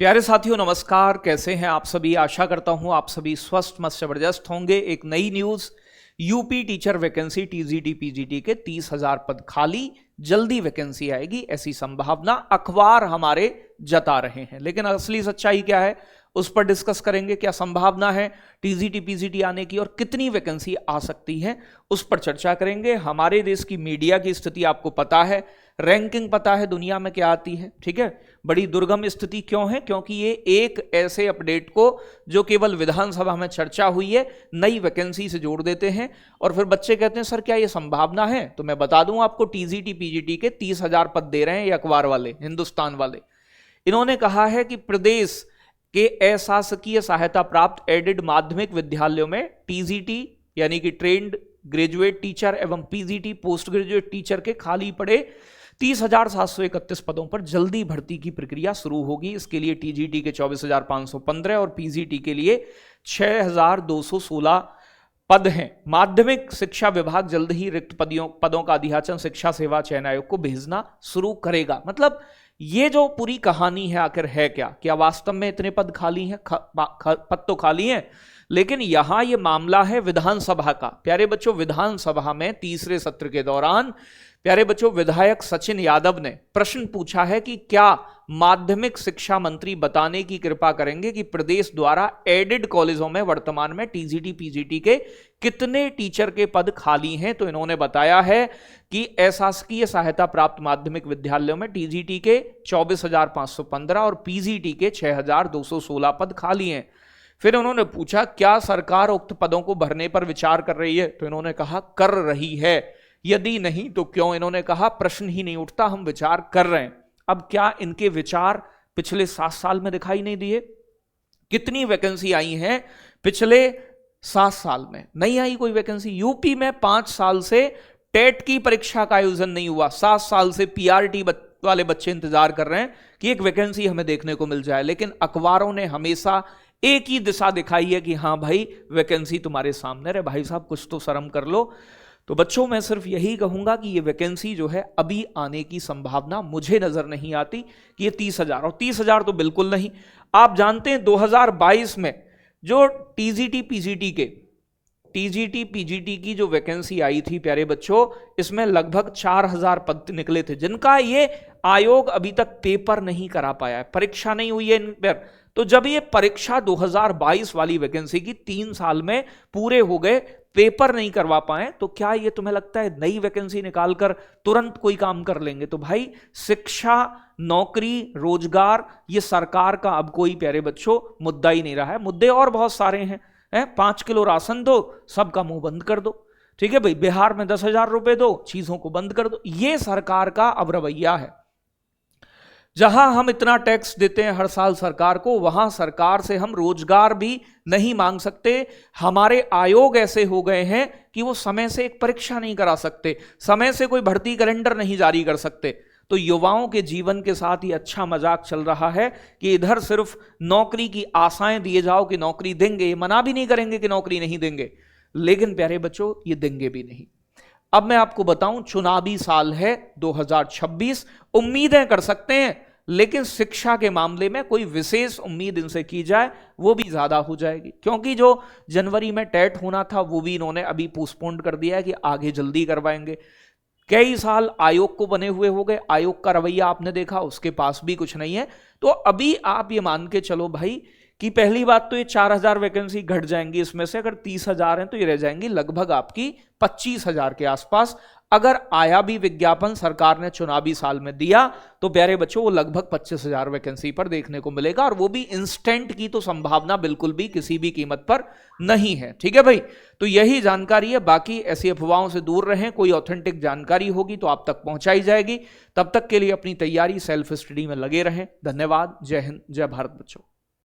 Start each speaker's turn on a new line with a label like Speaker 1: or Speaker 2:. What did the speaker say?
Speaker 1: प्यारे साथियों नमस्कार, कैसे हैं आप सभी। आशा करता हूं आप सभी स्वस्थ मस्त जबरदस्त होंगे। एक नई news, UP teacher vacancy TGT PGT के 30,000 पद खाली, जल्दी वैकेंसी आएगी ऐसी संभावना अखबार हमारे जता रहे हैं। लेकिन असली सच्चाई क्या है उस पर डिस्कस करेंगे। क्या संभावना है टीजीटी पीजीटी आने की और कितनी वैकेंसी आ सकती है उस पर चर्चा करेंगे। हमारे देश की मीडिया की स्थिति आपको पता है, रैंकिंग पता है दुनिया में क्या आती है, ठीक है। बड़ी दुर्गम स्थिति क्यों है? क्योंकि ये एक ऐसे अपडेट को जो केवल विधानसभा में चर्चा हुई है नई वैकेंसी से जोड़ देते हैं और फिर बच्चे कहते हैं सर क्या ये संभावना है। तो मैं बता दूं आपको, टीजीटी पीजीटी के 30,000 पद दे रहे हैं ये अखबार वाले, हिंदुस्तान वाले। इन्होंने कहा है कि प्रदेश के अशासकीय सहायता प्राप्त एडेड माध्यमिक विद्यालयों में टीजीटी यानी कि ट्रेंड ग्रेजुएट टीचर एवं पीजीटी पोस्ट ग्रेजुएट टीचर के खाली पड़े 30,731 पदों पर जल्दी भर्ती की प्रक्रिया शुरू होगी। इसके लिए टीजीटी के 24,515 और पीजीटी के लिए 6,216 पद हैं। माध्यमिक शिक्षा विभाग जल्द ही रिक्त पदों का अधियाचन शिक्षा सेवा चयन आयोग को भेजना शुरू करेगा। मतलब ये जो पूरी कहानी है आखिर है क्या वास्तव में इतने पद खाली हैं? पद तो खाली हैं, लेकिन यहां ये मामला है विधानसभा का। प्यारे बच्चों, विधानसभा में तीसरे सत्र के दौरान प्यारे बच्चों विधायक सचिन यादव ने प्रश्न पूछा है कि क्या माध्यमिक शिक्षा मंत्री बताने की कृपा करेंगे कि प्रदेश द्वारा एडेड कॉलेजों में वर्तमान में टीजीटी पीजीटी के कितने टीचर के पद खाली हैं। तो इन्होंने बताया है कि अशासकीय सहायता प्राप्त माध्यमिक विद्यालयों में टीजीटी के 24,515 और पीजीटी के 6,216 पद खाली हैं। फिर उन्होंने पूछा क्या सरकार उक्त पदों को भरने पर विचार कर रही है। तो इन्होंने कहा कर रही है, यदि नहीं तो क्यों। इन्होंने कहा प्रश्न ही नहीं उठता, हम विचार कर रहे हैं। अब क्या इनके विचार पिछले 7 साल में दिखाई नहीं दिए? कितनी वैकेंसी आई है पिछले 7 साल में? नहीं आई कोई वैकेंसी। यूपी में 5 साल से टेट की परीक्षा का आयोजन नहीं हुआ। 7 साल से पीआरटी वाले बच्चे इंतजार कर रहे हैं कि एक वैकेंसी हमें देखने को मिल जाए। लेकिन अखबारों ने हमेशा एक ही दिशा दिखाई है कि हाँ भाई वैकेंसी तुम्हारे सामने। रे भाई साहब कुछ तो शर्म कर लो। तो बच्चों मैं सिर्फ यही कहूंगा कि ये वैकेंसी जो है अभी आने की संभावना मुझे नजर नहीं आती कि ये 30,000 और 30,000 तो बिल्कुल नहीं। आप जानते हैं 2022 में जो टीजीटी पीजीटी की जो वैकेंसी आई थी प्यारे बच्चों, इसमें लगभग 4,000 पद निकले थे जिनका ये आयोग अभी तक पेपर नहीं करा पाया है, परीक्षा नहीं हुई है इन पर। तो जब ये परीक्षा 2022 वाली वैकेंसी की 3 साल में पूरे हो गए, पेपर नहीं करवा पाए, तो क्या ये तुम्हें लगता है नई वैकेंसी निकालकर तुरंत कोई काम कर लेंगे? तो भाई शिक्षा, नौकरी, रोजगार ये सरकार का अब कोई प्यारे बच्चों मुद्दा ही नहीं रहा है। मुद्दे और बहुत सारे हैं। 5 किलो राशन दो, सबका मुंह बंद कर दो, ठीक है भाई। बिहार में 10,000 रुपए दो, चीजों को बंद कर दो। ये सरकार का अब रवैया है। जहां हम इतना टैक्स देते हैं हर साल सरकार को, वहां सरकार से हम रोजगार भी नहीं मांग सकते। हमारे आयोग ऐसे हो गए हैं कि वो समय से एक परीक्षा नहीं करा सकते, समय से कोई भर्ती कैलेंडर नहीं जारी कर सकते। तो युवाओं के जीवन के साथ ये अच्छा मजाक चल रहा है कि इधर सिर्फ नौकरी की आशाएं दिए जाओ कि नौकरी देंगे, ये मना भी नहीं करेंगे कि नौकरी नहीं देंगे, लेकिन प्यारे बच्चों ये देंगे भी नहीं। अब मैं आपको बताऊं, चुनावी साल है 2026, उम्मीदें कर सकते हैं, लेकिन शिक्षा के मामले में कोई विशेष उम्मीद इनसे की जाए वो भी ज्यादा हो जाएगी। क्योंकि जो जनवरी में टेट होना था वो भी इन्होंने अभी पोस्टपोन्ड कर दिया है कि आगे जल्दी करवाएंगे। कई साल आयोग को बने हुए हो गए, आयोग का रवैया आपने देखा, उसके पास भी कुछ नहीं है। तो अभी आप ये मान के चलो भाई कि पहली बात तो ये 4,000 वैकेंसी घट जाएंगी, इसमें से अगर 30,000 हैं तो ये रह जाएंगी लगभग आपकी 25,000 के आसपास। अगर आया भी विज्ञापन सरकार ने चुनावी साल में दिया तो प्यारे बच्चों वो लगभग 25,000 वैकेंसी पर देखने को मिलेगा, और वो भी इंस्टेंट की तो संभावना बिल्कुल भी किसी भी कीमत पर नहीं है, ठीक है भाई। तो यही जानकारी है, बाकी ऐसी अफवाहों से दूर रहें। कोई ऑथेंटिक जानकारी होगी तो आप तक पहुंचाई जाएगी। तब तक के लिए अपनी तैयारी, सेल्फ स्टडी में लगे रहें। धन्यवाद। जय हिंद, जय भारत बच्चों।